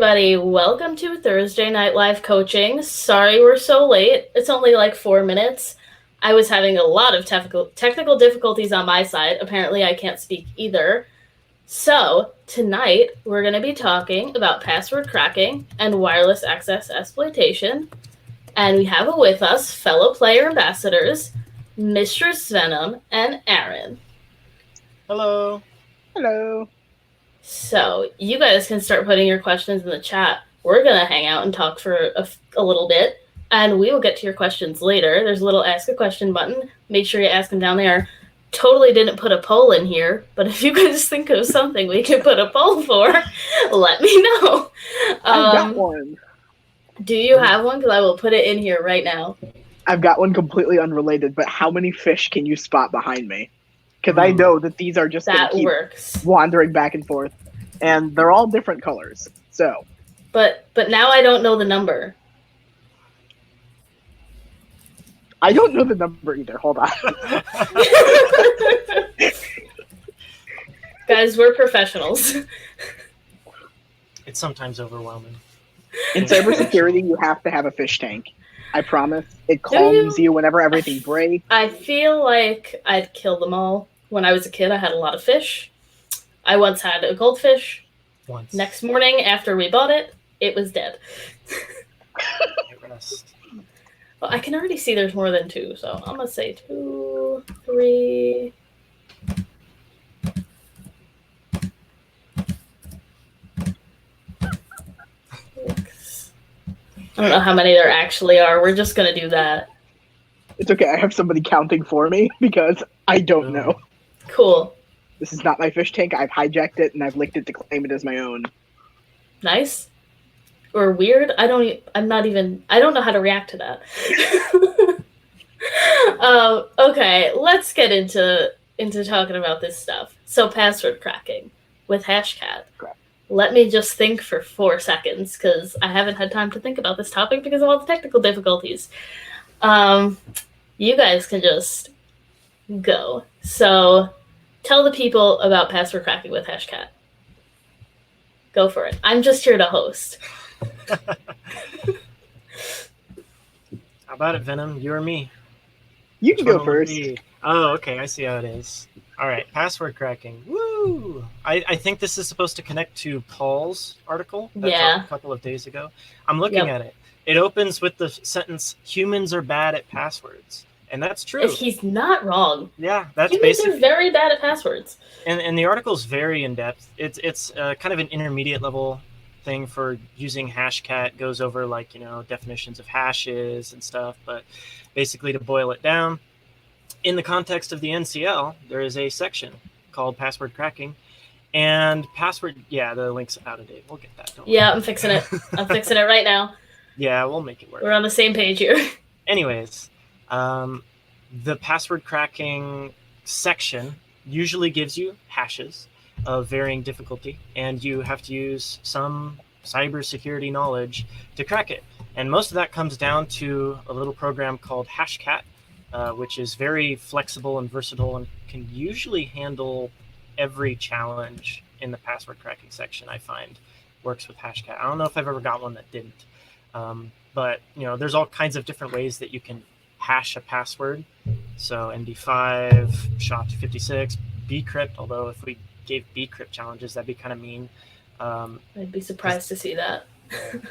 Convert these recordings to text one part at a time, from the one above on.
everybody. Welcome to Thursday Night Live Coaching. Sorry we're so late. It's only like 4 minutes. I was having a lot of technical difficulties on my side. Apparently I can't speak either. So tonight we're going to be talking about password cracking and wireless access exploitation. And we have with us fellow player ambassadors, Mistress Venom and Aaron. Hello. Hello. So you guys can start putting your questions in the chat. We're going to hang out and talk for a little bit, and we will get to your questions later. There's a little ask a question button. Make sure you ask them down there. Totally didn't put a poll in here, but if you guys think of something we can put a poll for, let me know. I've got one. Do you have one? Because I will put it in here right now. I've got one completely unrelated, but how many fish can you spot behind me? Because I know that these are just that keep works. Wandering back and forth, and they're all different colors. So, but now I don't know the number. I don't know the number either. Hold on. Guys, we're professionals. It's sometimes overwhelming. In cybersecurity, you have to have a fish tank. I promise. It calms you whenever everything breaks. I feel like I'd kill them all. When I was a kid, I had a lot of fish. I once had a goldfish. Once. Next morning, after we bought it, it was dead. Well, I can already see there's more than two, so I'm going to say 2, 3... I don't know how many there actually are. We're just going to do that. It's okay. I have somebody counting for me because I don't know. Cool. This is not my fish tank. I've hijacked it and I've licked it to claim it as my own. Nice. Or weird. I don't know how to react to that. Okay, let's get into talking about this stuff. So password cracking with Hashcat. Correct. Let me just think for 4 seconds because I haven't had time to think about this topic because of all the technical difficulties. You guys can just go. So tell the people about password cracking with Hashcat. Go for it. I'm just here to host. How about it, Venom? You or me? You can go first. Oh, okay. I see how it is. All right. Password cracking. Woo! I think this is supposed to connect to Paul's article that dropped a couple of days ago. I'm looking at it. It opens with the sentence, "Humans are bad at passwords." And that's true. He's not wrong. Yeah, that's Humans basically are very bad at passwords. And the article's very in-depth. It's kind of an intermediate level thing for using Hashcat. Goes over definitions of hashes and stuff, but basically to boil it down, in the context of the NCL, there is a section called password cracking, and the link's out of date. We'll get that. I'm fixing it. I'm fixing it right now. Yeah, we'll make it work. We're on the same page here. Anyways, the password cracking section usually gives you hashes of varying difficulty, and you have to use some cybersecurity knowledge to crack it. And most of that comes down to a little program called Hashcat, which is very flexible and versatile and can usually handle every challenge in the password cracking section. I find works with Hashcat. I don't know if I've ever got one that didn't. But there's all kinds of different ways that you can hash a password. So MD5, SHA-256, bcrypt, although if we gave bcrypt challenges, that'd be kind of mean. I'd be surprised to see that.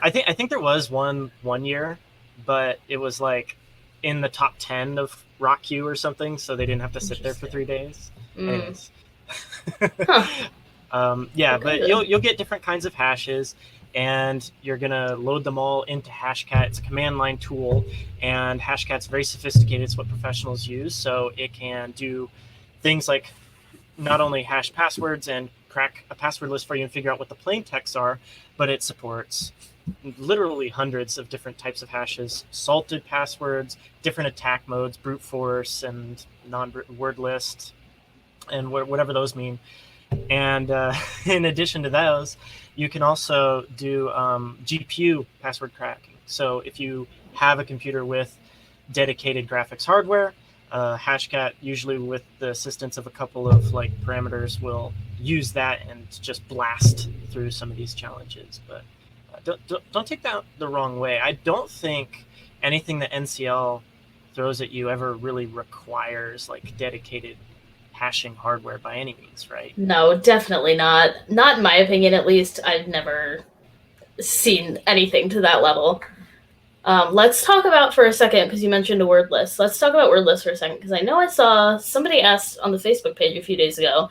I think there was one year, but it was like in the top 10 of RockQ or something, so they didn't have to sit there for 3 days. Anyways. But you'll get different kinds of hashes, and you're gonna load them all into Hashcat. It's a command line tool, and Hashcat's very sophisticated. It's what professionals use, so it can do things like not only hash passwords and crack a password list for you and figure out what the plain texts are, but it supports literally hundreds of different types of hashes, salted passwords, different attack modes, brute force and non-word list, and whatever those mean. And in addition to those, you can also do GPU password cracking. So if you have a computer with dedicated graphics hardware, Hashcat, usually with the assistance of a couple of parameters, will use that and just blast through some of these challenges. But don't take that the wrong way. I don't think anything that NCL throws at you ever really requires like dedicated hashing hardware by any means, right? No, definitely not. Not in my opinion, at least. I've never seen anything to that level. Let's talk about for a second, because you mentioned a word list. Let's talk about word lists for a second, because I know I saw somebody asked on the Facebook page a few days ago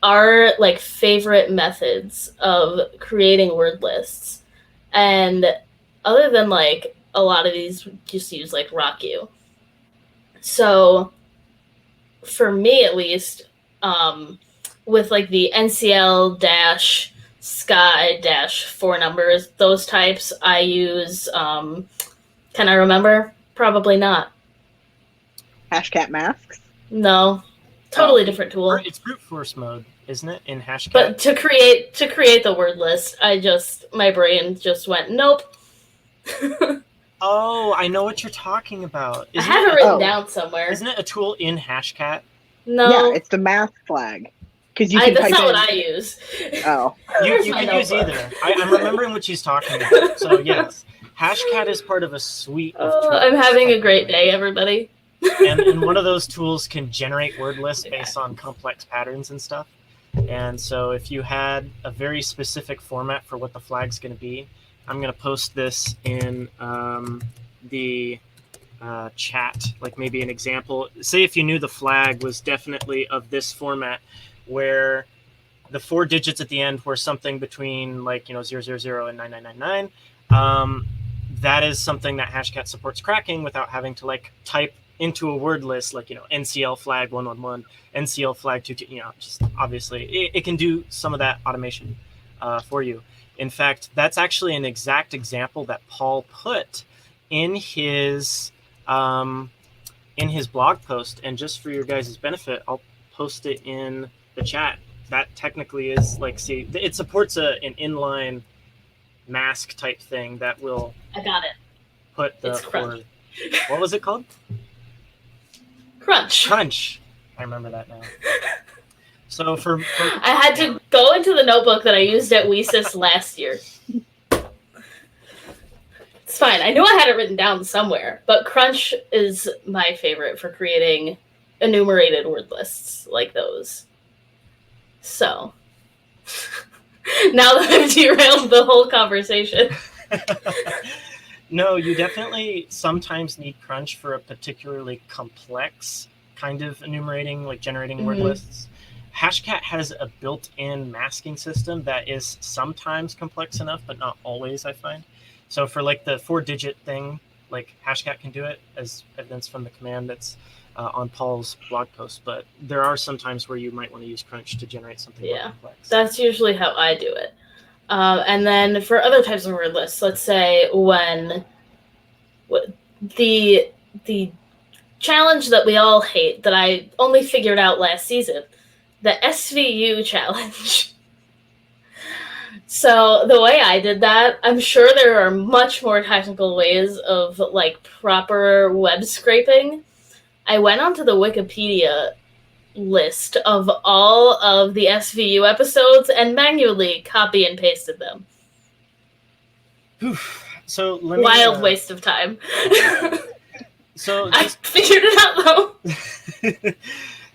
our like favorite methods of creating word lists, and other than like a lot of these just use like RockU. So for me at least, with like the NCL dash Sky dash 4 numbers, those types, I use, can I remember? Probably not. Hashcat masks? No. Totally different tool. It's brute force mode, isn't it, in Hashcat? But to create the word list, my brain just went, nope. Oh, I know what you're talking about. I have it written down somewhere. Isn't it a tool in Hashcat? No. Yeah, it's the mask flag. Because you can that's type not in... what I use. Oh. You can use either. I'm remembering what she's talking about. So yes, Hashcat is part of a suite of tools. I'm having a great day, everybody. and one of those tools can generate word lists based on complex patterns and stuff. And so if you had a very specific format for what the flag's going to be, I'm going to post this in the chat, like maybe an example. Say if you knew the flag was definitely of this format, where the 4 digits at the end were something between like 000 and 9999. That is something that Hashcat supports cracking without having to like type into a word list like NCL flag 111, NCL flag 22. Just obviously it can do some of that automation for you. In fact, that's actually an exact example that Paul put in his blog post. And just for your guys' benefit, I'll post it in the chat. That technically is like, see, it supports an inline mask type thing that will. I got it. Put the what was it called? Crunch. I remember that now. So for I had to go into the notebook that I used at WESIS last year. It's fine. I knew I had it written down somewhere, but Crunch is my favorite for creating enumerated word lists like those. So now that I've derailed the whole conversation. No, you definitely sometimes need Crunch for a particularly complex kind of enumerating, like generating word lists. Hashcat has a built-in masking system that is sometimes complex enough, but not always, I find. So for like the 4-digit thing, like Hashcat can do it, as evidence from the command that's on Paul's blog post. But there are some times where you might want to use Crunch to generate something more complex. That's usually how I do it. And then for other types of word lists, let's say when the challenge that we all hate, that I only figured out last season, the SVU challenge. So the way I did that, I'm sure there are much more technical ways of like proper web scraping. I went onto the Wikipedia list of all of the SVU episodes and manually copy and pasted them. So let me, wild waste of time. So I figured it out though.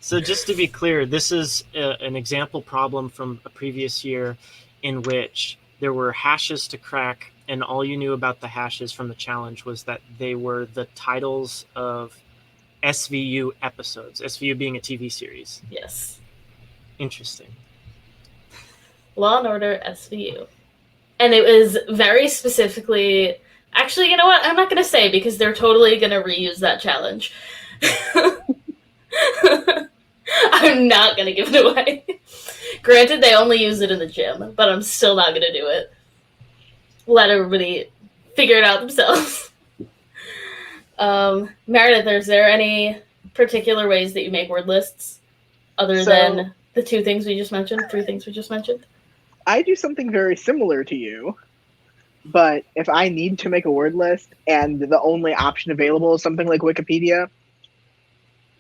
So just to be clear, this is an example problem from a previous year in which there were hashes to crack, and all you knew about the hashes from the challenge was that they were the titles of SVU episodes, SVU being a TV series. Yes. Interesting. Law and Order SVU. And it was very specifically... Actually, you know what? I'm not going to say because they're totally going to reuse that challenge. I'm not going to give it away. Granted, they only use it in the gym, but I'm still not going to do it. Let everybody figure it out themselves. Meredith, is there any particular ways that you make word lists other than the 3 things we just mentioned? I do something very similar to you, but if I need to make a word list and the only option available is something like Wikipedia,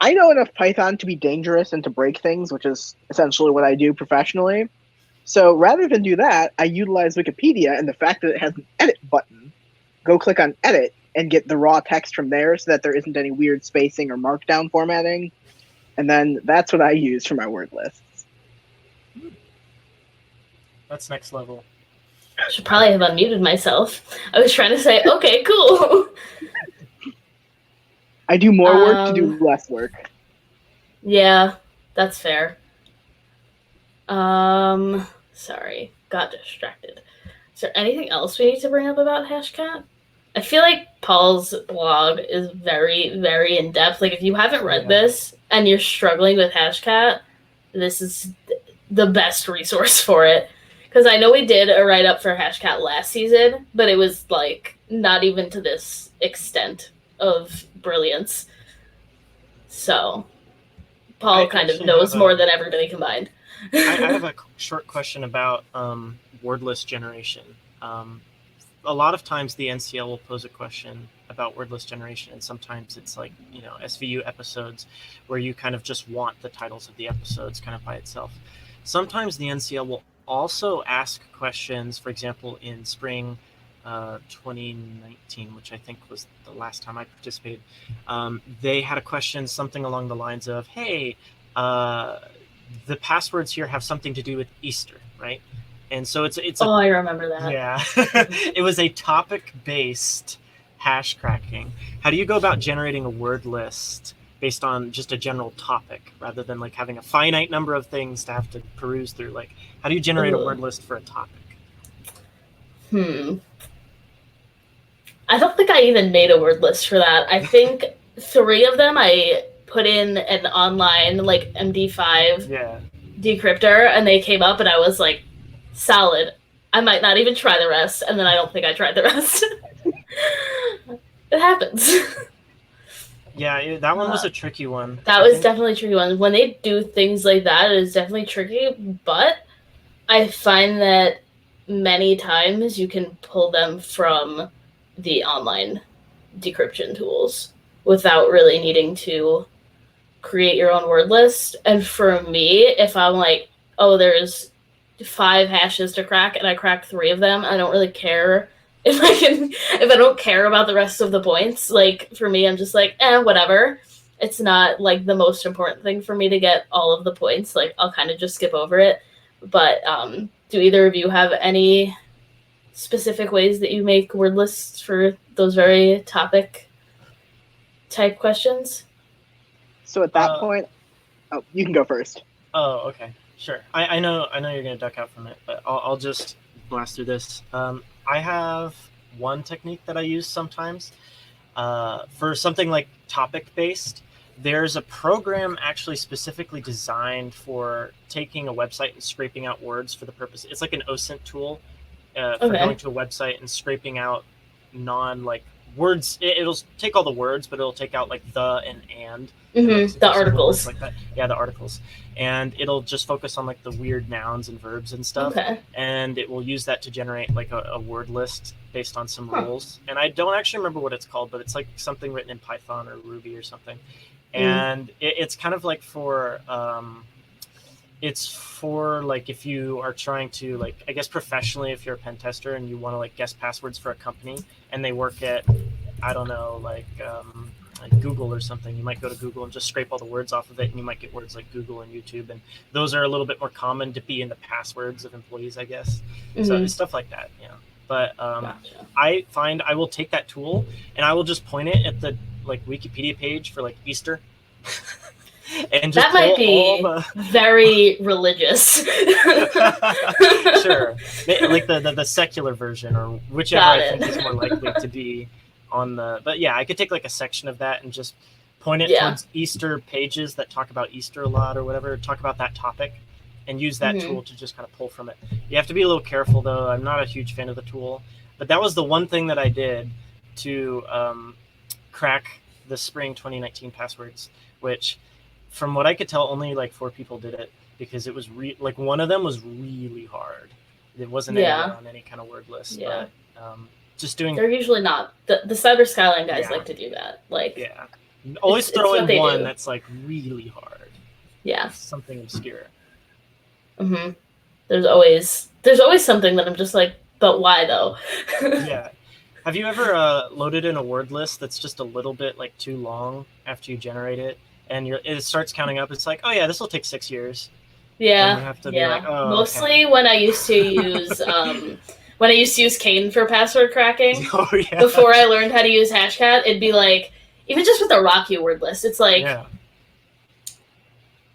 I know enough Python to be dangerous and to break things, which is essentially what I do professionally. So rather than do that, I utilize Wikipedia and the fact that it has an edit button. Go click on edit and get the raw text from there so that there isn't any weird spacing or markdown formatting. And then that's what I use for my word lists. That's next level. I should probably have unmuted myself. I was trying to say, okay, cool. I do more work to do less work. Yeah, that's fair. Sorry, got distracted. Is there anything else we need to bring up about Hashcat? I feel like Paul's blog is very, very in-depth. Like, if you haven't read this and you're struggling with Hashcat, this is the best resource for it. Because I know we did a write-up for Hashcat last season, but it was, like, not even to this extent of brilliance. So, Paul kind of knows more than everybody combined. I have a short question about word list generation. A lot of times the NCL will pose a question about word list generation, and sometimes it's like, SVU episodes where you kind of just want the titles of the episodes kind of by itself. Sometimes the NCL will also ask questions, for example, in spring 2019, which I think was the last time I participated. They had a question, something along the lines of, hey, the passwords here have something to do with Easter, right? And so it's I remember that. Yeah. It was a topic-based hash cracking. How do you go about generating a word list based on just a general topic rather than like having a finite number of things to have to peruse through? Like, how do you generate a word list for a topic? I don't think I even made a word list for that. I think 3 of them I put in an online like MD5 decryptor, and they came up, and I was like, solid. I might not even try the rest, and then I don't think I tried the rest. It happens. Yeah, that one was a tricky one. That was definitely a tricky one. When they do things like that, it is definitely tricky, but I find that many times you can pull them from the online decryption tools without really needing to create your own word list. And for me, if I'm like, oh, there's 5 hashes to crack and I crack 3 of them, I don't really care if I don't care about the rest of the points. Like, for me, I'm just like, whatever. It's not like the most important thing for me to get all of the points. Like, I'll kind of just skip over it. But do either of you have any specific ways that you make word lists for those very topic type questions? So at that point, you can go first. Oh, okay, sure. I know you're gonna duck out from it, but I'll just blast through this. I have one technique that I use sometimes for something like topic based. There's a program actually specifically designed for taking a website and scraping out words for the purpose. It's like an OSINT tool for going to a website and scraping out words. It'll take all the words, but it'll take out like the and the articles like that. Yeah, the articles, and it'll just focus on like the weird nouns and verbs and stuff. And it will use that to generate like a word list based on some rules. And I don't actually remember what it's called, but it's like something written in Python or Ruby or something. And it's kind of like for it's for like if you are trying to like, I guess professionally, if you're a pen tester and you want to like guess passwords for a company and they work at, I don't know, like Google or something, you might go to Google and just scrape all the words off of it, and you might get words like Google and YouTube, and those are a little bit more common to be in the passwords of employees, I guess. So it's stuff like that, But I find I will take that tool and I will just point it at the like Wikipedia page for like Easter. And just that might be very religious. Sure, like the secular version or whichever I think is more likely to be on the. But yeah, I could take like a section of that and just point it towards Easter pages that talk about Easter a lot or whatever, talk about that topic, and use that tool to just kind of pull from it. You have to be a little careful though. I'm not a huge fan of the tool, but that was the one thing that I did to crack the spring 2019 passwords, which from what I could tell, only like 4 people did it because it was like one of them was really hard. It wasn't on any kind of word list. But just doing. They're usually not. The Cyber Skyline guys like to do that. Like always throw in one that's like really hard. Yeah. Something obscure. That there's always something that I'm just like, but why though? Yeah. Have you ever loaded in a word list that's just a little bit like too long after you generate it, and it starts counting up? It's like, oh yeah, this will take 6 years. And you Yeah, have to be like, yeah. oh, Mostly okay. when I used to use Kane for password cracking. Oh yeah. Before I learned how to use Hashcat, it'd be like, even just with a Rocky word list, it's like Yeah.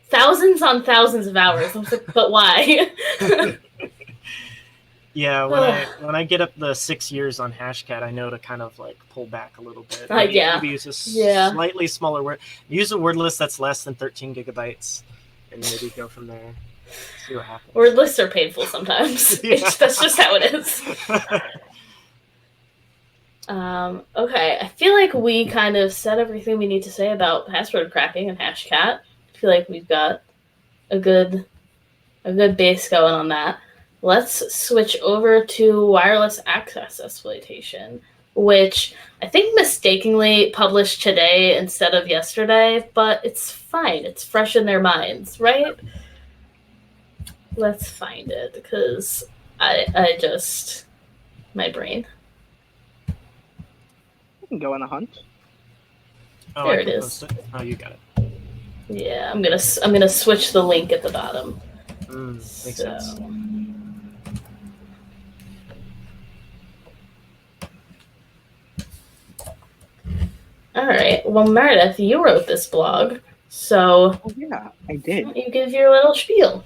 thousands on thousands of hours. I was like, but why? Yeah, when I get up the 6 years on Hashcat, I know to kind of like pull back a little bit. Yeah. Maybe use a slightly smaller word. Use a word list that's less than 13 gigabytes, and maybe go from there. See what happens. Word lists are painful sometimes. Yeah. That's just how it is. Okay, I feel like we kind of said everything we need to say about password cracking and Hashcat. I feel like we've got a good base going on that. Let's switch over to wireless access exploitation, which I think mistakenly published today instead of yesterday, but it's fine. It's fresh in their minds, right? Let's find it, because I just... my brain. I can go on a hunt. Oh, There I it can is. post it. Oh, you got it. Yeah, I'm gonna switch the link at the bottom. Makes sense. All right. Well, Meredith, you wrote this blog, so Oh, yeah, I did. you give your little spiel.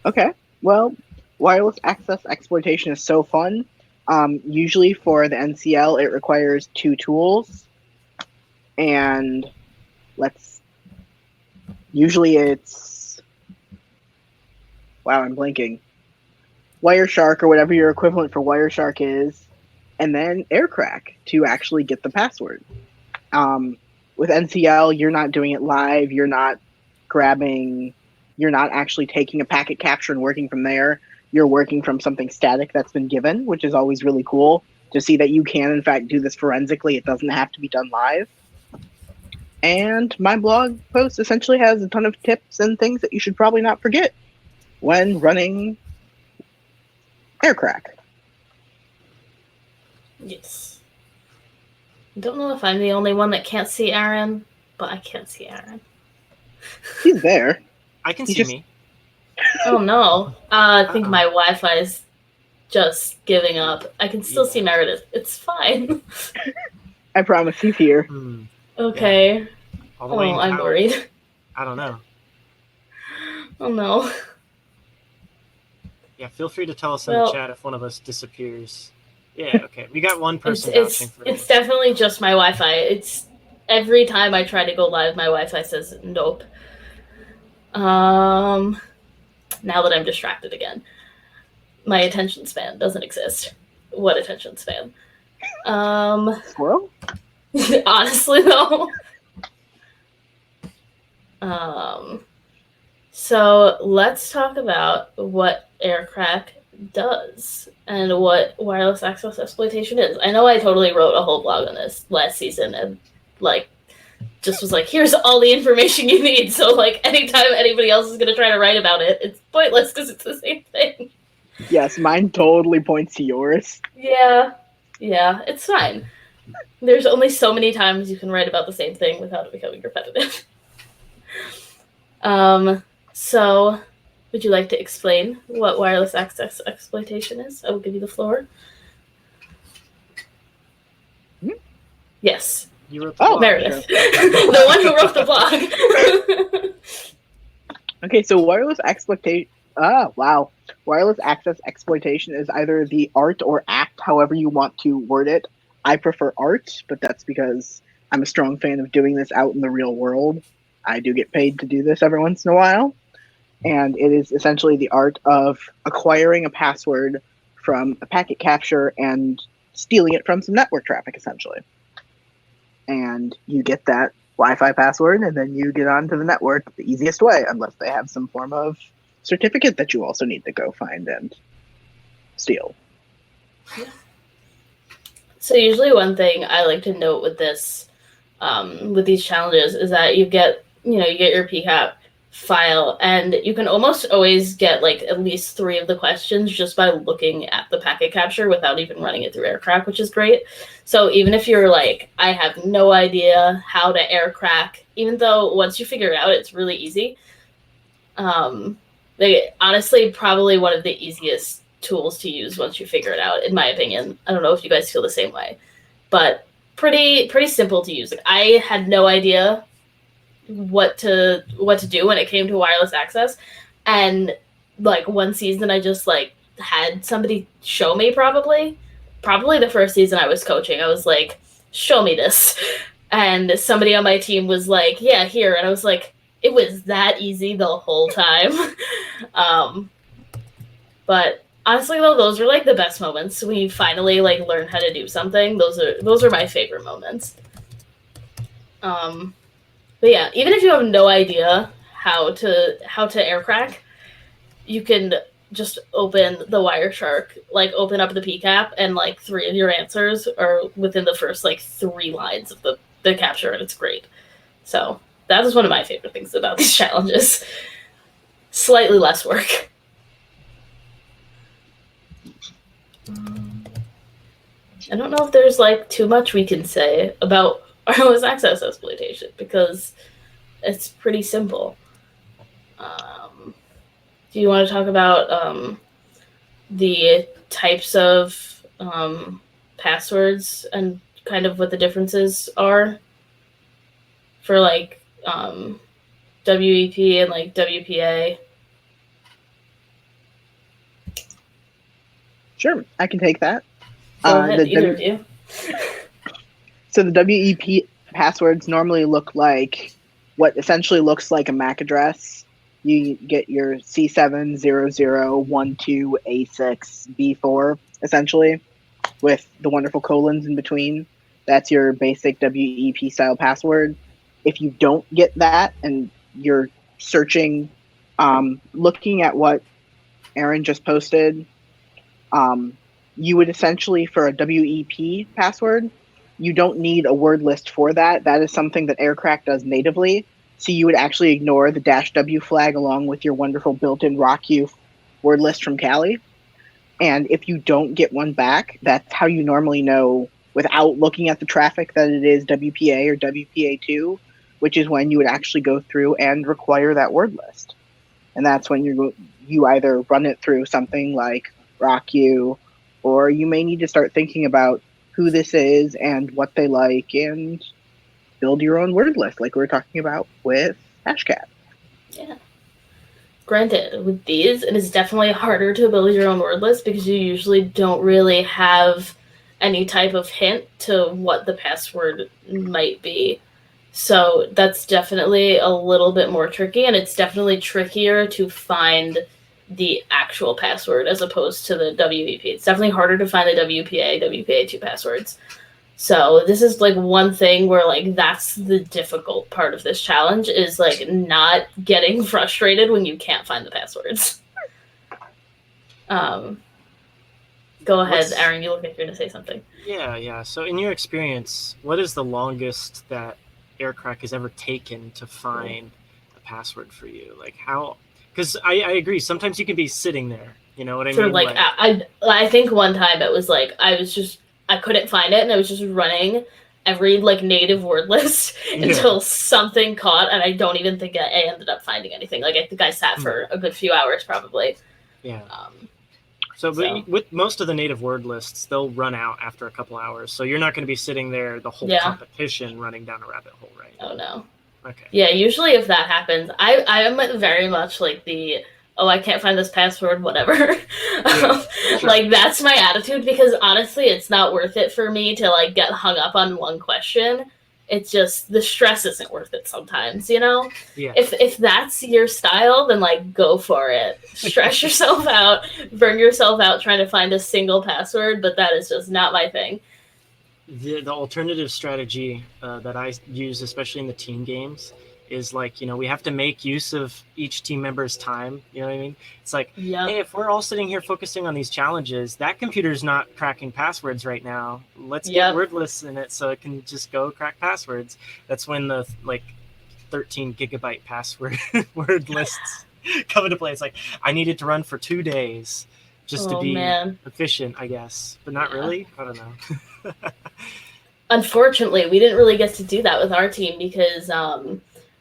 Okay. Well, wireless access exploitation is so fun. Usually for the NCL, it requires 2 tools, and usually it's, wow, I'm blanking. Wireshark, or whatever your equivalent for Wireshark is, and then AirCrack to actually get the password. With NCL, you're not doing it live. You're not actually taking a packet capture and working from there. You're working from something static that's been given, which is always really cool to see that you can, in fact, do this forensically. It doesn't have to be done live. And my blog post essentially has a ton of tips and things that you should probably not forget when running AirCrack. Yes. I don't know if I'm the only one that can't see Aaron, but I can't see Aaron. He's there. I can see me. Oh no. I think my Wi-Fi is just giving up. I can still see Meredith. It's fine. I promise he's here. Okay. Yeah. All the way in I'm town. worried. I don't know. Oh no. Yeah, feel free to tell us in the chat if one of us disappears. Yeah, okay. We got one person vouching for It's definitely just my Wi-Fi. It's every time I try to go live, my Wi-Fi says nope. Now that I'm distracted again, my attention span doesn't exist. What attention span? Squirrel? Honestly, though. So let's talk about what AirCrack does and what wireless access exploitation is. I know I totally wrote a whole blog on this last season and just was like, here's all the information you need. So anytime anybody else is going to try to write about it, it's pointless because it's the same thing. Yes, mine totally points to yours. Yeah, it's fine. There's only so many times you can write about the same thing without it becoming repetitive. So would you like to explain what wireless access exploitation is? I will give you the floor. Yes. You wrote the blog. Meredith. The one who wrote the blog. Okay, so wireless exploitation. Wireless access exploitation is either the art or act, however you want to word it. I prefer art, but that's because I'm a strong fan of doing this out in the real world. I do get paid to do this every once in a while. And it is essentially the art of acquiring a password from a packet capture and stealing it from some network traffic, essentially. And you get that Wi-Fi password, and then you get onto the network the easiest way, unless they have some form of certificate that you also need to go find and steal. Yeah. So usually one thing I like to note with this, with these challenges, is that you get your PCAP file, and you can almost always get like at least 3 of the questions just by looking at the packet capture without even running it through AirCrack, which is great. So even if you're like, I have no idea how to AirCrack, even though once you figure it out, it's really easy. They honestly probably one of the easiest tools to use once you figure it out, in my opinion. I don't know if you guys feel the same way, but pretty simple to use. Like, I had no idea what to do when it came to wireless access, and like one season I just like had somebody show me, probably the first season I was coaching. I was like, show me this, and somebody on my team was like, yeah, here, and I was like, it was that easy the whole time. But honestly though, those are like the best moments when you finally like learn how to do something. Those are my favorite moments. But yeah, even if you have no idea how to AirCrack, you can just open the Wireshark, like open up the PCAP, and like 3 of your answers are within the first like 3 lines of the capture, and it's great. So that is one of my favorite things about these challenges. Slightly less work. I don't know if there's like too much we can say about wireless access exploitation because it's pretty simple. Do you want to talk about the types of passwords and kind of what the differences are for like WEP and like WPA? Sure, I can take that. Go ahead, either of you. So the WEP passwords normally look like what essentially looks like a MAC address. You get your C70012A6B4, essentially, with the wonderful colons in between. That's your basic WEP style password. If you don't get that and you're searching, looking at what Aaron just posted, you would essentially, for a WEP password, you don't need a word list for that. That is something that AirCrack does natively. So you would actually ignore the -W flag along with your wonderful built-in RockU word list from Kali. And if you don't get one back, that's how you normally know without looking at the traffic that it is WPA or WPA2, which is when you would actually go through and require that word list. And that's when you either run it through something like RockU, or you may need to start thinking about who this is and what they like and build your own word list like we were talking about with Hashcat. Yeah. Granted, with these, it is definitely harder to build your own word list because you usually don't really have any type of hint to what the password might be. So that's definitely a little bit more tricky, and it's definitely trickier to find the actual password as opposed to the WEP. It's definitely harder to find the WPA, WPA2 passwords. So this is like one thing where like that's the difficult part of this challenge is like not getting frustrated when you can't find the passwords. Go ahead, Aaron, you look like you're going to say something. Yeah. So in your experience, what is the longest that AirCrack has ever taken to find a password for you? Like how, because I agree, sometimes you can be sitting there, you know what I mean? Like I think one time it was like I couldn't find it, and I was just running every like native word list until something caught, and I don't even think I ended up finding anything. Like I think I sat for a good few hours probably. Yeah. So with most of the native word lists, they'll run out after a couple hours. So you're not going to be sitting there the whole competition running down a rabbit hole, right? Oh no. Okay. Yeah, usually if that happens, I am very much like the I can't find this password, whatever. Sure. Like that's my attitude because honestly, it's not worth it for me to like get hung up on one question. It's just the stress isn't worth it sometimes, you know? Yeah. If that's your style, then like go for it. Stress yourself out, burn yourself out trying to find a single password, but that is just not my thing. The alternative strategy that I use, especially in the team games, is like, you know, we have to make use of each team member's time. You know what I mean? It's like, hey, if we're all sitting here focusing on these challenges, that computer's not cracking passwords right now. Let's get word lists in it so it can just go crack passwords. That's when the like 13 gigabyte password word lists come into play. It's like I needed to run for 2 days just to be efficient, I guess, but not really. I don't know. Unfortunately, we didn't really get to do that with our team because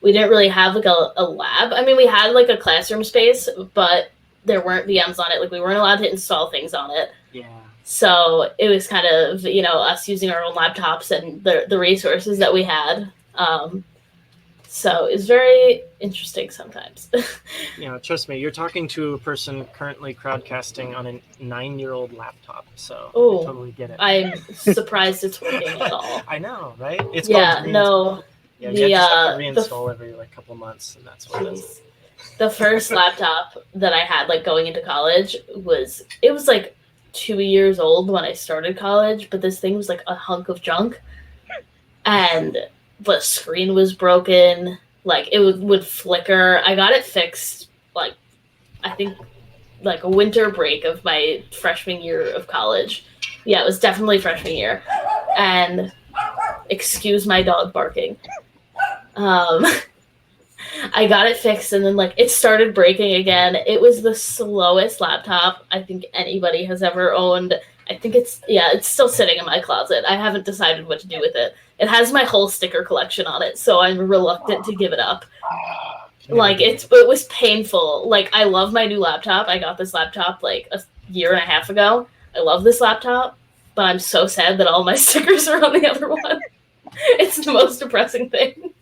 we didn't really have like a lab. I mean, we had like a classroom space, but there weren't VMs on it. Like we weren't allowed to install things on it. Yeah. So it was kind of, us using our own laptops and the resources that we had. So it's very interesting sometimes. Trust me, you're talking to a person currently crowdcasting on a 9-year-old laptop, so I totally get it. I'm surprised it's working at all. I know, right? It's no. Yeah, you just have to reinstall every couple months, and that's what it is. The first laptop that I had, like going into college, was like 2 years old when I started college, but this thing was like a hunk of junk, and the screen was broken. Like it would flicker. I got it fixed, like I think like a winter break of my freshman year of college. Yeah, it was definitely freshman year. And excuse my dog barking. I got it fixed, and then like it started breaking again. It was the slowest laptop I think anybody has ever owned. I think it's still sitting in my closet. I haven't decided what to do with it. It has my whole sticker collection on it, so I'm reluctant to give it up. Like it was painful. Like I love my new laptop. I got this laptop like a year and a half ago. I love this laptop, but I'm so sad that all my stickers are on the other one. It's the most depressing thing.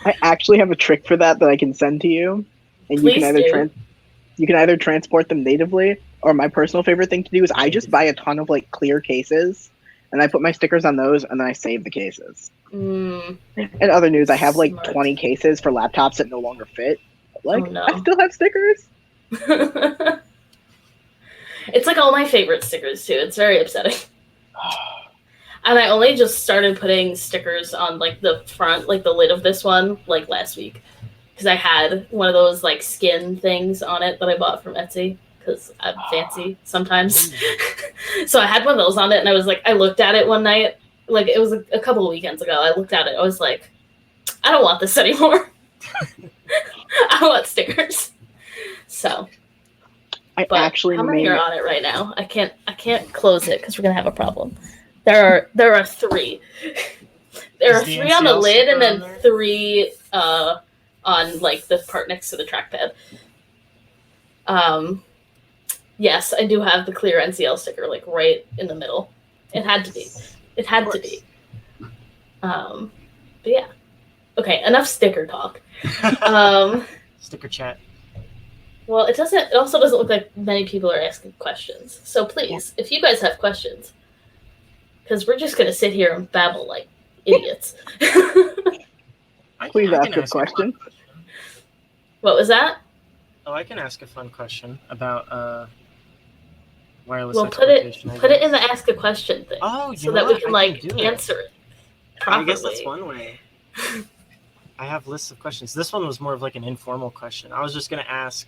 I actually have a trick for that I can send to you, and Please you can either transport them natively, or my personal favorite thing to do is I just buy a ton of like clear cases, and I put my stickers on those, and then I save the cases. In other news, I have like 20 cases for laptops that no longer fit. Like, I still have stickers. It's like all my favorite stickers too. It's very upsetting. And I only just started putting stickers on like the front, like the lid of this one, like last week, because I had one of those like skin things on it that I bought from Etsy because I'm fancy sometimes. So I had one of those on it, and I was like, I looked at it one night, like it was a couple of weekends ago. I looked at it, I was like, I don't want this anymore. I want stickers. So. But how many are on it right now? I can't close it because we're gonna have a problem. There are 3. There are 3 on the lid, and then 3 on like the part next to the trackpad. Yes, I do have the clear NCL sticker like right in the middle. It had to be. But yeah. Okay, enough sticker talk. Sticker chat. Well, it also doesn't look like many people are asking questions. So please, if you guys have questions, because we're just going to sit here and babble like idiots. Please ask a question. What was that? Oh, I can ask a fun question about wireless exploitation. Put it in the ask a question thing. Oh, so that we can answer it properly. I guess that's one way. I have lists of questions. This one was more of like an informal question. I was just going to ask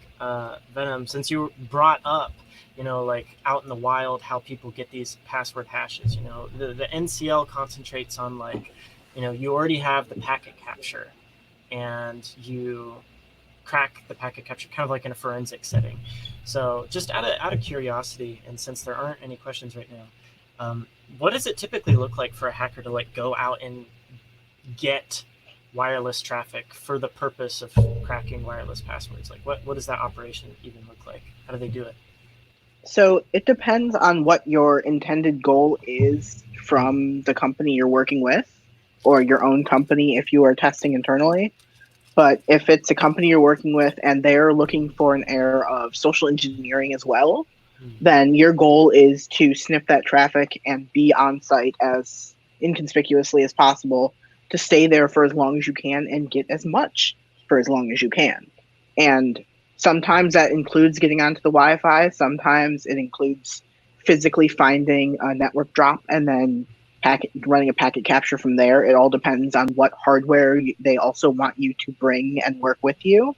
Venom, since you brought up, like out in the wild, how people get these password hashes. The NCL concentrates on like, you already have the packet capture, and you crack the packet capture kind of like in a forensic setting. So just out of curiosity, and since there aren't any questions right now, what does it typically look like for a hacker to like go out and get wireless traffic for the purpose of cracking wireless passwords? Like what does that operation even look like? How do they do it? So it depends on what your intended goal is from the company you're working with, or your own company if you are testing internally. But if it's a company you're working with and they're looking for an air of social engineering as well, then your goal is to snip that traffic and be on site as inconspicuously as possible, to stay there for as long as you can and get as much for as long as you can. And sometimes that includes getting onto the Wi-Fi. Sometimes it includes physically finding a network drop and then running a packet capture from there. It all depends on what hardware they also want you to bring and work with you.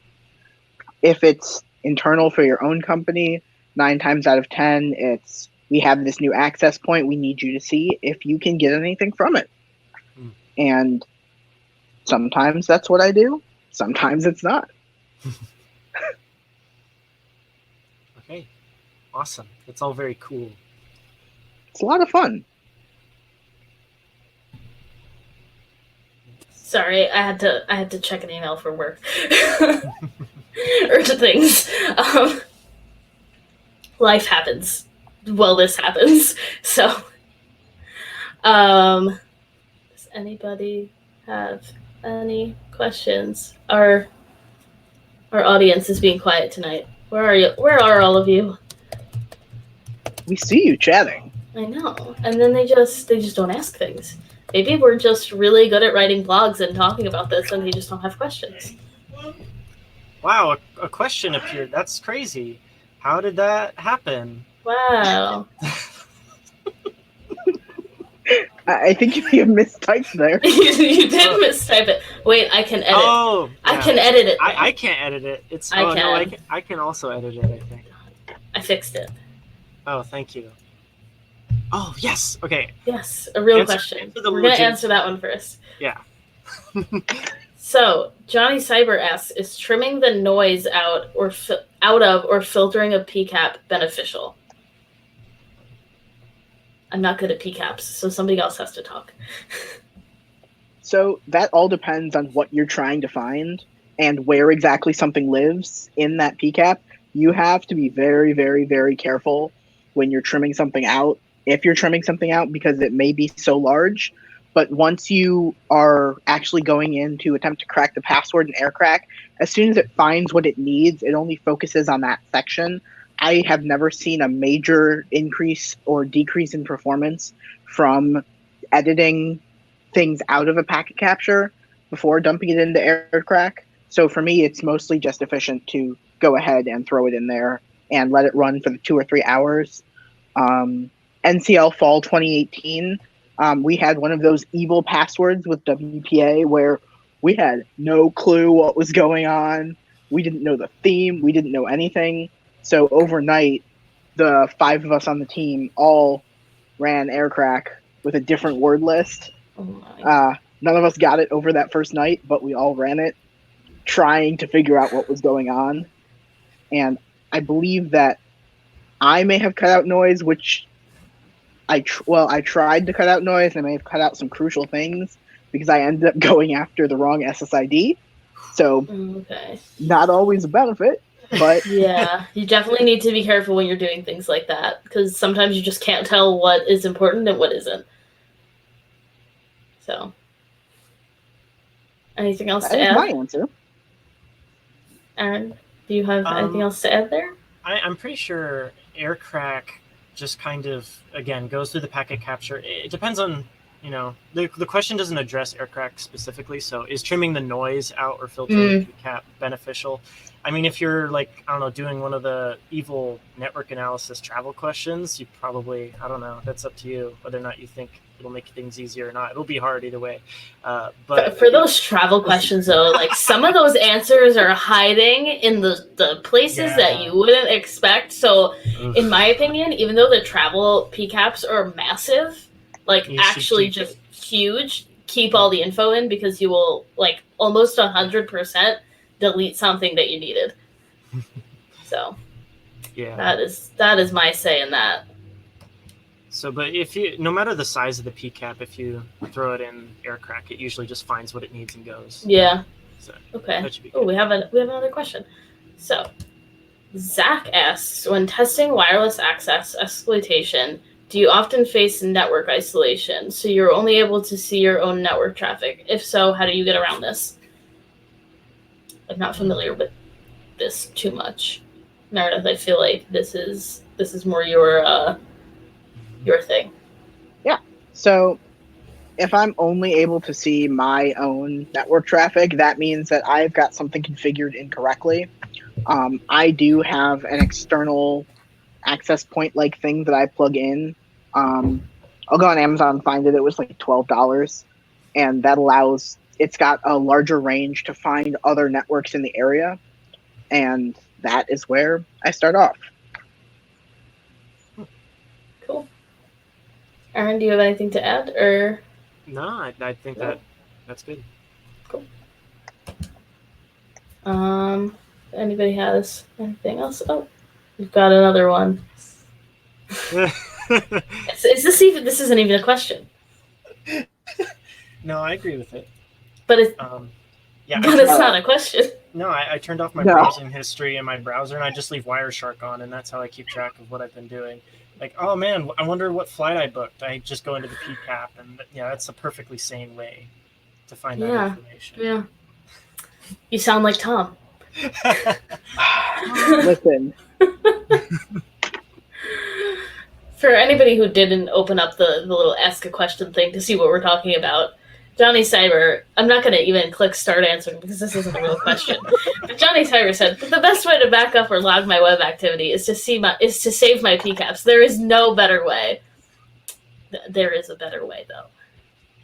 If it's internal for your own company, 9 times out of 10, it's, we have this new access point. We need you to see if you can get anything from it. And Sometimes that's what I do. Sometimes it's not. Okay, awesome. That's all very cool. It's a lot of fun. Sorry, I had to check an email for work. Urgent things. Life happens. Well, this happens. So, does anybody have any questions? Our audience is being quiet tonight. Where are you? Where are all of you? We see you chatting. I know. And then they just don't ask things. Maybe we're just really good at writing blogs and talking about this, and they just don't have questions. Wow, a question appeared. That's crazy. How did that happen? Wow. I think you may have mistyped there. You did mistype it. Wait, I can edit. Oh, yeah. I can edit it. I can't edit it. It's I can. No, I can also edit it, I think. I fixed it. Oh, thank you. Oh, yes. Okay. Yes, a real question. We're going to answer that one first. Yeah. So, Johnny Cyber asks, is trimming the noise out of or filtering a PCAP beneficial? I'm not good at PCAPs, so somebody else has to talk. So that all depends on what you're trying to find and where exactly something lives in that PCAP. You have to be very, very, very careful when you're trimming something out, if you're trimming something out, because it may be so large. But once you are actually going in to attempt to crack the password in AirCrack, as soon as it finds what it needs, it only focuses on that section. I have never seen a major increase or decrease in performance from editing things out of a packet capture before dumping it into AirCrack. So for me, it's mostly just efficient to go ahead and throw it in there and let it run for the 2 or 3 hours. NCL Fall 2018, we had one of those evil passwords with WPA where we had no clue what was going on. We didn't know the theme. We didn't know anything. So overnight, the 5 of us on the team all ran AirCrack with a different word list. None of us got it over that first night, but we all ran it, trying to figure out what was going on. And I believe that I may have cut out noise, which I tried to cut out noise. I may have cut out some crucial things because I ended up going after the wrong SSID. So not always a benefit. But yeah, you definitely need to be careful when you're doing things like that, because sometimes you just can't tell what is important and what isn't. So, anything else to add? That is my answer. Aaron, do you have anything else to add there? I'm pretty sure AirCrack just kind of, again, goes through the packet capture. It depends on, the question doesn't address AirCrack specifically. So is trimming the noise out or filtering the PCAP beneficial? I mean, if you're doing one of the evil network analysis travel questions, you probably, I don't know, that's up to you whether or not you think it'll make things easier or not. It'll be hard either way. But for those travel questions, though, like some of those answers are hiding in the places that you wouldn't expect. So, in my opinion, even though the travel PCAPs are massive, like actually just huge, keep all the info in, because you will like almost 100% delete something that you needed. So, that is my say in that. So, but no matter the size of the PCAP, if you throw it in AirCrack, it usually just finds what it needs and goes. Yeah. So okay. Oh, we have another question. So, Zach asks, when testing wireless access exploitation, do you often face network isolation, so you're only able to see your own network traffic? If so, how do you get around this? I'm not familiar with this too much. Meredith, I feel like this is more your thing. Yeah. So if I'm only able to see my own network traffic, that means that I've got something configured incorrectly. I do have an external access point like thing that I plug in. I'll go on Amazon and find it. It was like $12, and that allows, it's got a larger range to find other networks in the area, and that is where I start off. Cool. Aaron, do you have anything to add, or? No, I think that's good. Cool. Anybody has anything else? Oh, we've got another one. Is this even? This isn't even a question. No, I agree with it. But it's yeah, but it's not a question. No, I turned off my No. browsing history in my browser, and I just leave Wireshark on, and that's how I keep track of what I've been doing. Like, oh man, I wonder what flight I booked. I just go into the PCAP, and yeah, that's a perfectly sane way to find that information. Yeah. You sound like Tom. Listen. For anybody who didn't open up the little ask a question thing to see what we're talking about, Johnny Cyber, I'm not going to even click start answering because this isn't a real question. But Johnny Cyber said, the best way to back up or log my web activity is to save my PCAPs. There is no better way. There is a better way, though.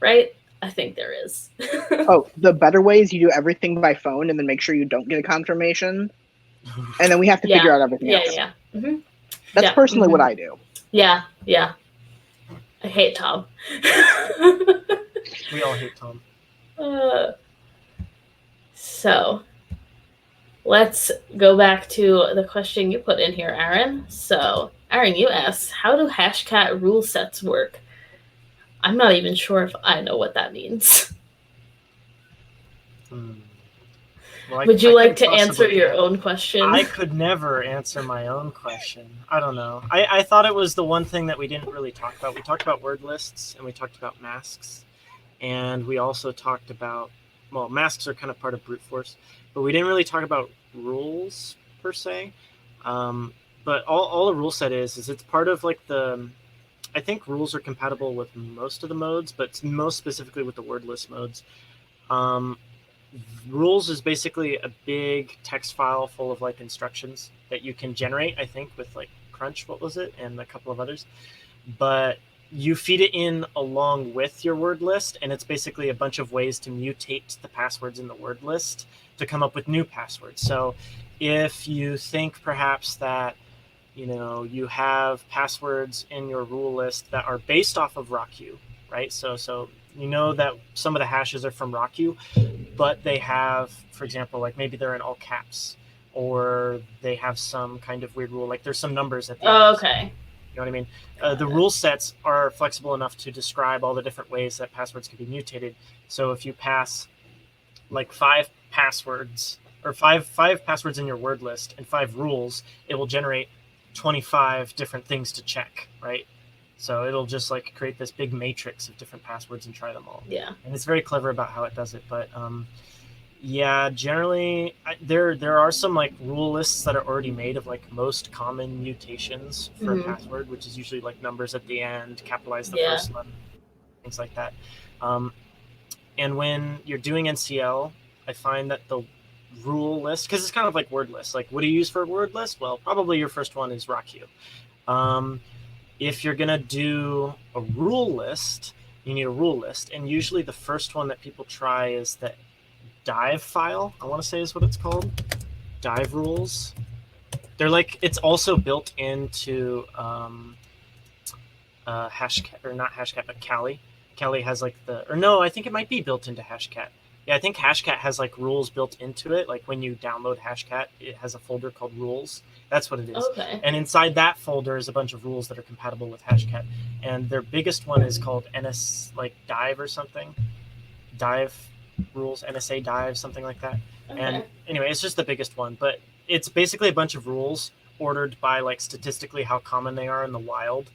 Right? I think there is. Oh, the better way is you do everything by phone and then make sure you don't get a confirmation. And then we have to figure out everything else. Yeah. Mm-hmm. That's personally what I do. Yeah. I hate Tom. We all hate Tom. So, let's go back to the question you put in here, Aaron. So, Aaron, you asked, how do Hashcat rule sets work? I'm not even sure if I know what that means. Well, Would you like to answer your own question? I could never answer my own question. I don't know. I thought it was the one thing that we didn't really talk about. We talked about word lists, and we talked about masks. And we also talked about, well, masks are kind of part of brute force, but we didn't really talk about rules per se. But all a rule set is it's part of like I think rules are compatible with most of the modes, but most specifically with the word list modes. Rules is basically a big text file full of like instructions that you can generate, I think, with like Crunch, what was it, and a couple of others. But you feed it in along with your word list, and it's basically a bunch of ways to mutate the passwords in the word list to come up with new passwords. So if you think perhaps that you have passwords in your rule list that are based off of RockU, right? So you know that some of the hashes are from RockU, but they have, for example, like maybe they're in all caps, or they have some kind of weird rule, like there's some numbers at the end. Oh, okay. You know what I mean? The rule sets are flexible enough to describe all the different ways that passwords can be mutated. So if you pass like 5 passwords, or five passwords in your word list and 5 rules, it will generate 25 different things to check, right? So it'll just like create this big matrix of different passwords and try them all. Yeah. And it's very clever about how it does it. But yeah, generally there are some like rule lists that are already made of like most common mutations for a password, which is usually like numbers at the end, capitalize the first letter, things like that. And when you're doing NCL, I find that the rule list, because it's kind of like word lists. Like, what do you use for a word list? Well, probably your first one is RockU. If you're gonna do a rule list, you need a rule list, and usually the first one that people try is the dive file. I want to say is what it's called, dive rules. They're like, it's also built into Hashcat, or not Hashcat, but Kali. Kali has like I think it might be built into Hashcat. Yeah, I think Hashcat has like rules built into it. Like when you download Hashcat, it has a folder called rules. That's what it is. Okay. And inside that folder is a bunch of rules that are compatible with Hashcat. And their biggest one is called dive or something. Dive rules, NSA dive, something like that. Okay. And anyway, it's just the biggest one. But it's basically a bunch of rules ordered by like statistically how common they are in the wild.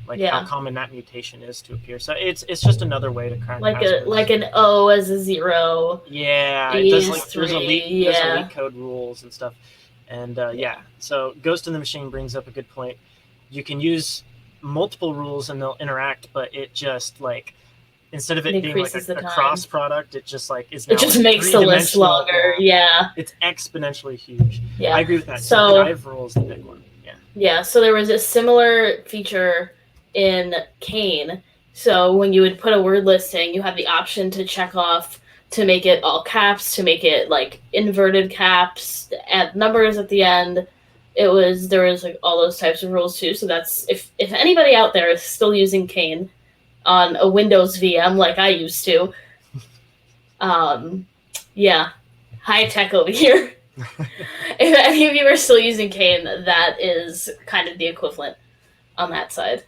Like how common that mutation is to appear. So it's just another way to crack passwords. Like an O as a 0. Yeah, it does like there's elite code rules and stuff. And so Ghost in the Machine brings up a good point. You can use multiple rules and they'll interact, but it just like instead of it being like a cross product, it just like is now. It just makes the list longer. Yeah. It's exponentially huge. Yeah. I agree with that. So dive rule is the big one. Yeah. Yeah. So there was a similar feature in Kane. So when you would put a word listing, you had the option to check off to make it all caps, to make it like inverted caps, add numbers at the end. There was like all those types of rules too. So that's if anybody out there is still using Kane on a Windows VM like I used to, Yeah, high tech over here. If any of you are still using Kane, that is kind of the equivalent on that side.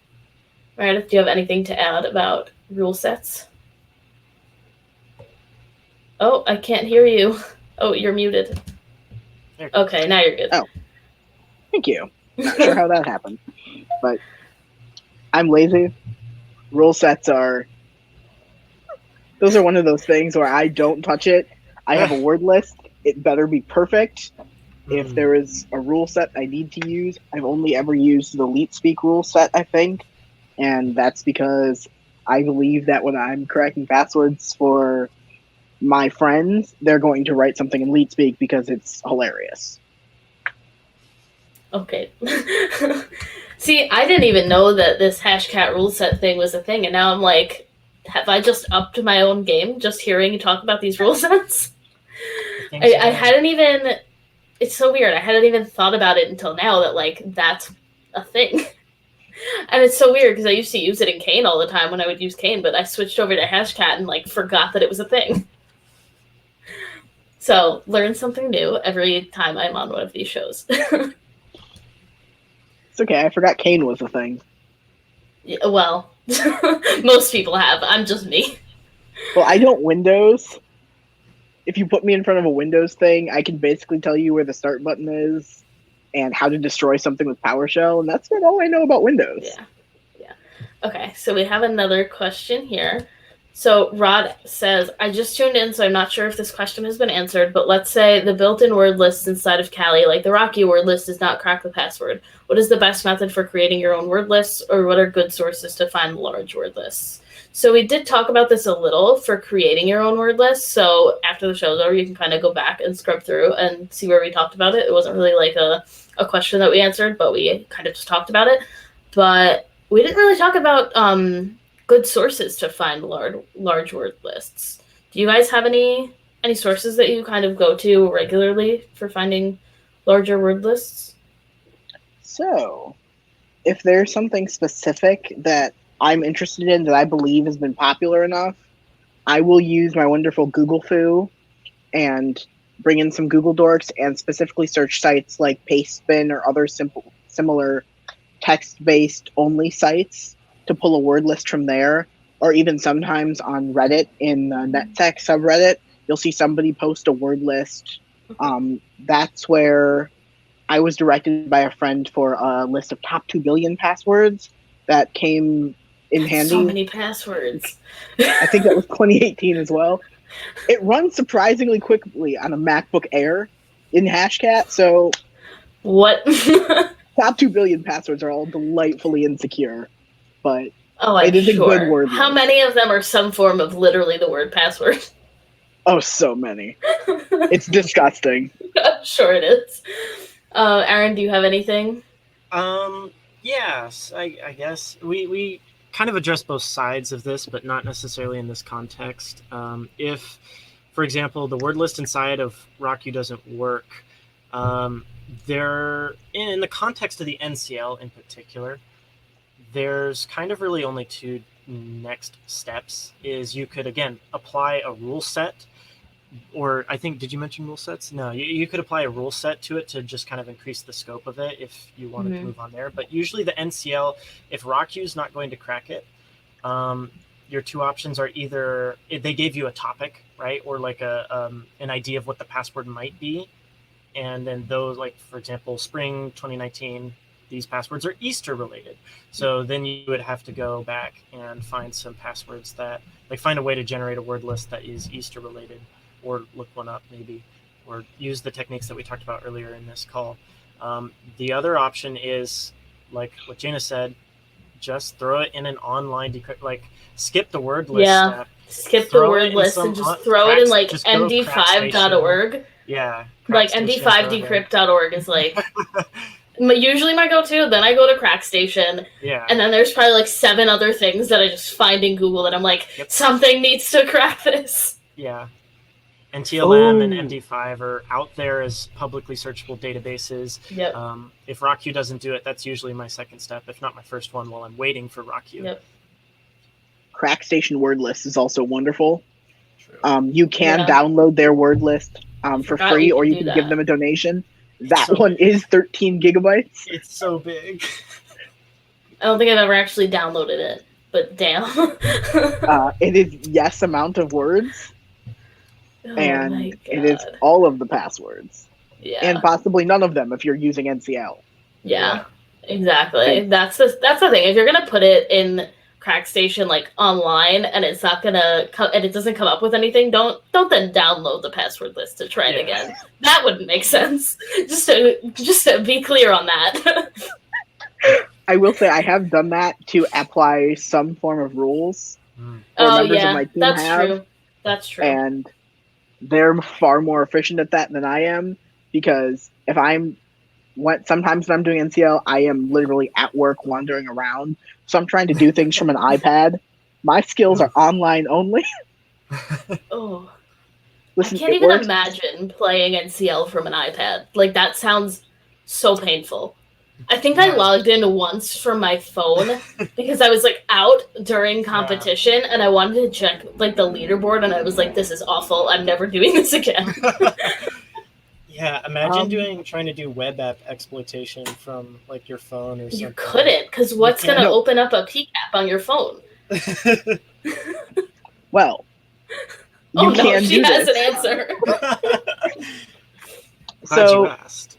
Meredith, do you have anything to add about rule sets? Oh, I can't hear you. Oh, you're muted. Okay, now you're good. Oh, thank you. Not sure how that happened, but I'm lazy. Rule sets are one of those things where I don't touch it. I have a word list. It better be perfect. If there is a rule set I need to use, I've only ever used the LeetSpeak rule set, I think. And that's because I believe that when I'm cracking passwords for my friends, they're going to write something in LeetSpeak because it's hilarious. Okay. See, I didn't even know that this Hashcat rule set thing was a thing, and now I'm like, have I just upped my own game just hearing you talk about these rule sets? I hadn't even... It's so weird. I hadn't even thought about it until now that, like, that's a thing. And it's so weird because I used to use it in Kane all the time when I would use Kane, but I switched over to Hashcat and, like, forgot that it was a thing. So, learn something new every time I'm on one of these shows. It's okay. I forgot Kane was a thing. Yeah, well, most people have. I'm just me. Well, I don't Windows. If you put me in front of a Windows thing, I can basically tell you where the start button is and how to destroy something with PowerShell, and that's about all I know about Windows. Yeah. Okay, so we have another question here. So Rod says, I just tuned in, so I'm not sure if this question has been answered, but let's say the built-in word list inside of Kali, like the Rocky word list, does not crack the password. What is the best method for creating your own word lists, or what are good sources to find large word lists? So we did talk about this a little for creating your own word list. So after the show's over, you can kind of go back and scrub through and see where we talked about it. It wasn't really like a question that we answered, but we kind of just talked about it. But we didn't really talk about good sources to find large word lists. Do you guys have any sources that you kind of go to regularly for finding larger word lists? So, if there's something specific that I'm interested in that I believe has been popular enough, I will use my wonderful Google foo and bring in some Google dorks and specifically search sites like Pastebin or other similar text-based only sites to pull a word list from there, or even sometimes on Reddit in the NetTech subreddit, you'll see somebody post a word list. That's where I was directed by a friend for a list of top 2 billion passwords that came in handy. So many passwords. I think that was 2018 as well. It runs surprisingly quickly on a MacBook Air in Hashcat, so what? top 2 billion passwords are all delightfully insecure, but it is sure. A good word list. How many of them are some form of literally the word password? Oh, so many. It's disgusting. I'm sure it is. Aaron, do you have anything? Yes, I guess we kind of address both sides of this, but not necessarily in this context. If, for example, the word list inside of RockU doesn't work, there, in the context of the NCL in particular, there's kind of really only two next steps. Is you could, again, apply a rule set, or I think, did you mention rule sets? No, you could apply a rule set to it to just kind of increase the scope of it if you wanted to move on there. But usually the NCL, if RockU is not going to crack it, your two options are either they gave you a topic, right, or like an idea of what the password might be, and then those, like, for example, spring 2019, these passwords are Easter related. So then you would have to go back and find some passwords that, like, find a way to generate a word list that is Easter related, or look one up maybe, or use the techniques that we talked about earlier in this call. The other option is, like what Jana said, just throw it in an online decrypt, like skip the word list step. Skip the word list and just throw it in like md5.org. Yeah. Like md5decrypt.org is like usually my go-to. Then I go to CrackStation. Yeah. And then there's probably like 7 other things that I just find in Google that I'm like, something needs to crack this. Yeah. And TLM and MD5 are out there as publicly searchable databases. Yep. If RockU doesn't do it, that's usually my second step, if not my first one, while I'm waiting for RockU. Yep. CrackStation word list is also wonderful. True. You can Yeah. download their word list for Forgot free, you or could you do can give that. them a donation. That So one is 13 gigabytes. It's so big. I don't think I've ever actually downloaded it, but damn. It is yes amount of words, Oh and my it is god. all of the passwords, and Yeah. possibly none of them if you're using NCL. Yeah. Exactly. And- That's the thing. If you're gonna put it in CrackStation like online and it's not gonna come and it doesn't come up with anything, don't then download the password list to try it again. That wouldn't make sense. Just to be clear on that. I will say I have done that to apply some form of rules Mm. where Oh members of yeah, my team that's have, true. That's true. and they're far more efficient at that than I am, because if sometimes when I'm doing NCL, I am literally at work wandering around. So I'm trying to do things from an iPad. My skills are online only. Oh, Listen, I can't it even works. imagine playing NCL from an iPad. Like that sounds so painful. I think Yeah. I logged in once from my phone because I was like out during competition and I wanted to check like the leaderboard and I was like, this is awful. I'm never doing this again. Yeah, imagine trying to do web app exploitation from like your phone or something. You couldn't, because what's can't. going to No. open up a PCAP on your phone? Well, you Oh no, can she do has this. an answer. Glad you So asked.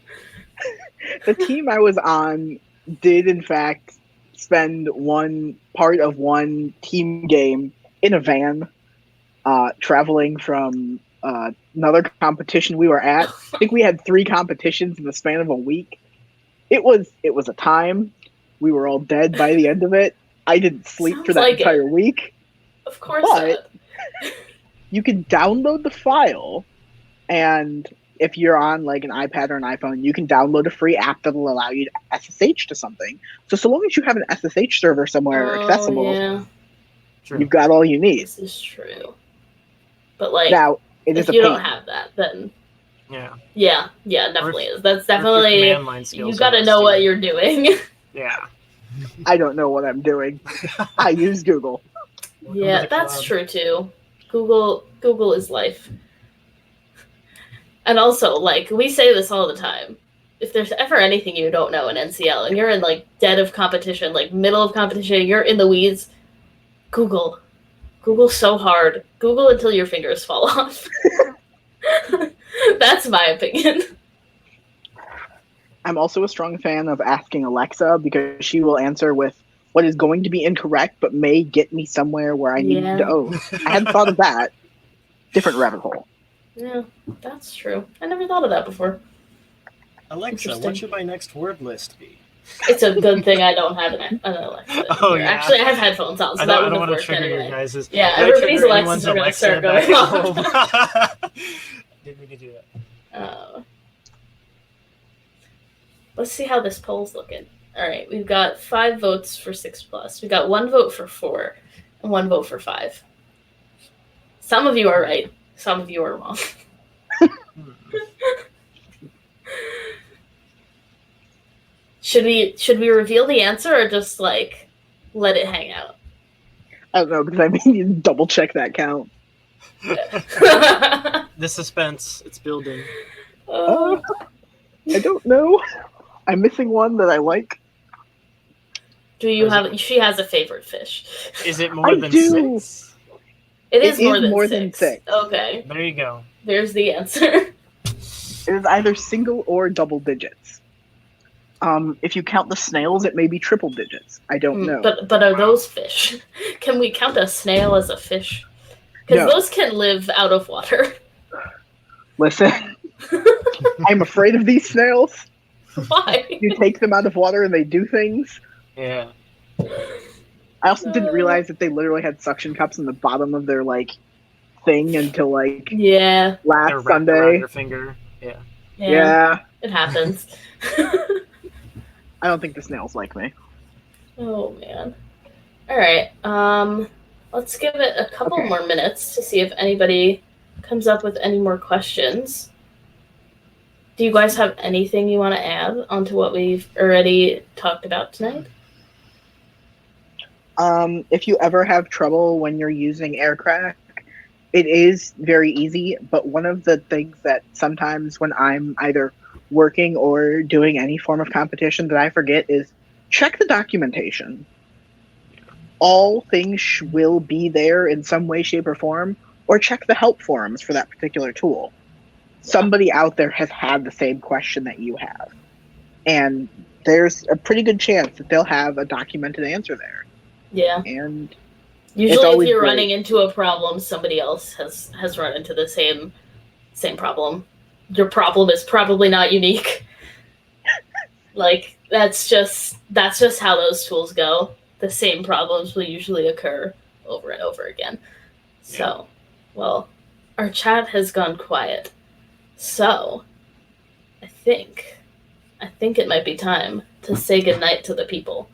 the team I was on did in fact spend one part of one team game in a van, traveling from another competition we were at. I think we had 3 competitions in the span of a week. It was a time. We were all dead by the end of it. I didn't sleep for Sounds that like entire it. week. Of course But not. you can download the file, and if you're on like an iPad or an iPhone, you can download a free app that'll allow you to SSH to something. So long as you have an SSH server somewhere accessible, Yeah, True. you've got all you need. this is true. But like, Now, it is if a you pain. don't have that, then Yeah. yeah, definitely if- is. That's Or if your definitely, command line skills you got to are know what rusty. you're doing. Yeah. I don't know what I'm doing. I use Google. Welcome to Yeah, the that's club. true too. Google is life. And also, like, we say this all the time. If there's ever anything you don't know in NCL and you're in like dead of competition, like middle of competition, you're in the weeds, Google. Google so hard. Google until your fingers fall off. That's my opinion. I'm also a strong fan of asking Alexa, because she will answer with what is going to be incorrect but may get me somewhere where I need Yeah. to go. I hadn't thought of that. Different rabbit hole. Yeah, that's true. I never thought of that before. Alexa, Interesting. what should my next word list be? It's a good thing I don't have an Alexa. Oh, here. yeah. Actually, I have headphones on, so I that don't would have want to worked trigger anyway. your guys'. Yeah, Did I everybody's trigger Alexas anyone's are gonna Alexa start back going at off. home? Didn't mean to do that. Let's see how this poll's looking. All right, we've got 5 votes for 6+. We got 1 vote for 4, and 1 vote for 5. Some of you are right. Some of you are wrong. Should we reveal the answer or just like let it hang out? I don't know, because I may need to double check that count. The suspense, it's building. Oh. I don't know. I'm missing one that I like. Do you have? She has a favorite fish. Is it more I than do. 6? It is more more than than 6. six. Okay, There you go. there's the answer. It is either single or double digits. If you count the snails, it may be triple digits. I don't know. But are those fish? Can we count a snail as a fish? Because No. those can live out of water. Listen, I'm afraid of these snails. Why? You take them out of water and they do things. Yeah. I also didn't realize that they literally had suction cups in the bottom of their like thing until like Yeah, They're last wrapped around Sunday. your finger. Yeah. Yeah, it happens. I don't think the snails like me. Oh man. All right. Let's give it a couple Okay. more minutes to see if anybody comes up with any more questions. Do you guys have anything you want to add onto what we've already talked about tonight? If you ever have trouble when you're using AirCrack, it is very easy, but one of the things that sometimes when I'm either working or doing any form of competition that I forget is check the documentation. All things will be there in some way, shape, or form, or check the help forums for that particular tool. Somebody out there has had the same question that you have. And there's a pretty good chance that they'll have a documented answer there. Yeah. And usually if you're great. running into a problem, somebody else has run into the same problem. Your problem is probably not unique. Like that's just how those tools go. The same problems will usually occur over and over again. So, well, our chat has gone quiet. So, I think it might be time to say goodnight to the people.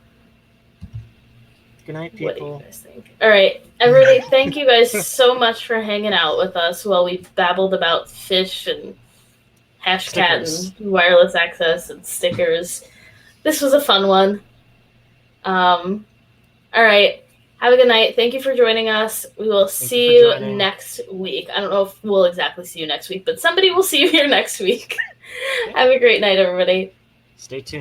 Good night, people. What do you guys think? All right, everybody, thank you guys so much for hanging out with us while we babbled about fish and Hashcat and wireless access and stickers. This was a fun one. All right, have a good night. Thank you for joining us. We will see you next week. I don't know if we'll exactly see you next week, but somebody will see you here next week. Have a great night, everybody. Stay tuned.